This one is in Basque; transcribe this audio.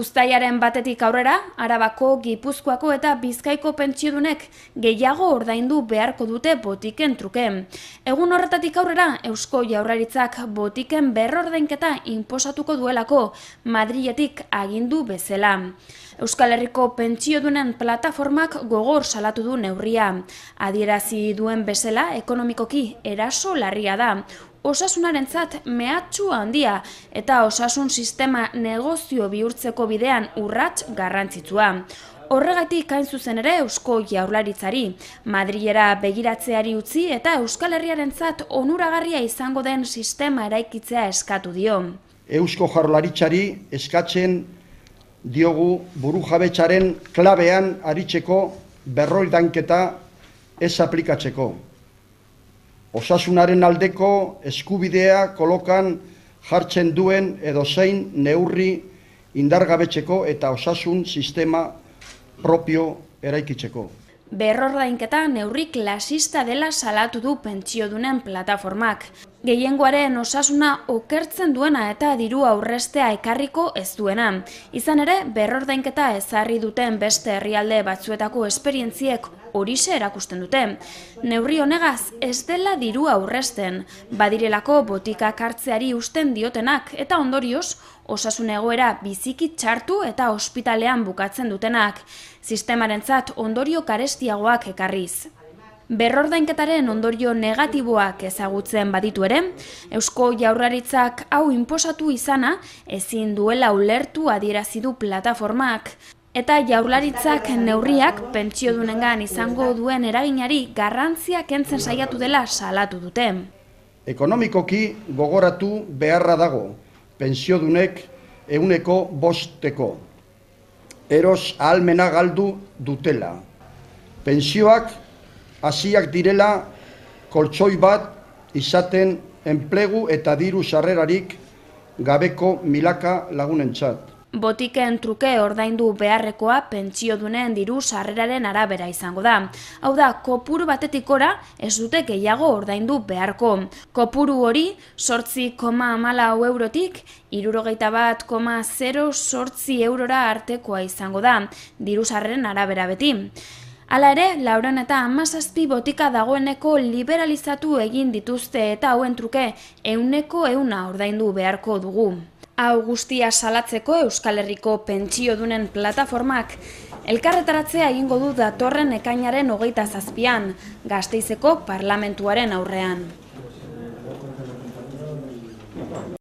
Uztailaren batetik aurrera, Arabako, Gipuzkoako eta Bizkaiko pentsiodunek gehiago ordaindu beharko dute botiken truke. Egun horretatik aurrera, Eusko Jaurlaritzak botiken berrordainketa inposatuko duelako Madriletik agindu bezala. Euskal Herriko pentsiodunen plataformak gogor salatu du neurria. Adierazi duen bezala, ekonomikoki eraso larria da. Osasunarentzat mehatxu handia eta osasun sistema negozio bihurtzeko bidean urrats garrantzitsua. Horregatik hain zuzen ere Eusko Jaurlaritzari, Madrilera begiratzeari utzi eta Euskal Herriarentzat onuragarria izango den sistema eraikitzea eskatu dio. Eusko Jaurlaritzari eskatzen diogu burujabetzaren klabean aritzeko berrordainketa ez aplikatzeko. Osasunaren aldeko eskubidea kolokan jartzen duen edozein neurri indargabetzeko eta osasun sistema propio eraikitzeko. Berrordainketa neurri klasista dela salatu du pentsiodunen plataformak. Gehiengoaren osasuna okertzen duena eta diru aurrestea ekarriko ez duena. Izan ere, berrordainketa ezarri duten beste herrialde batzuetako esperientziek horixe erakusten dute. Neurri honegaz ez dela diru aurresten, badirelako botikak hartzeari usten diotenak eta ondorioz osasun egoera biziki txartu eta ospitalean bukatzen dutenak, sistemarentzat ondorio karestiagoak ekarriz. Berrordainketaren ondorio negatiboak ezagutzen baditu ere, Eusko Jaurlaritzak hau inposatu izana ezin duela ulertu adierazi du plataformak. Eta Jaurlaritzak neurriak pentsiodunengan izango duen eraginari garrantzia kentzen saiatu dela salatu dute. Ekonomikoki gogoratu beharra dago, pentsiodunek 5%. Eros ahalmena galdu dutela. Pentsioak hasiak direla koltxoi bat izaten enplegu eta diru sarrerarik gabeko milaka lagunentzat. Botiken truke ordaindu beharrekoa pentsiodunen diru sarreraren arabera izango da. Hau da, kopuru batetik gora ez dute gehiago ordaindu beharko. Kopuru hori 8,14 eurotik 61,08 eurora artekoa izango da, diru sarreren arabera beti. Hala ere, 417 botika dagoeneko liberalizatu egin dituzte eta hauen truke 100% ordaindu beharko dugu. Hau guztia salatzeko Euskal Herriko pentsiodunen plataformak elkarretaratzea egingo du datorren ekainaren 27an, Gasteizeko parlamentuaren aurrean.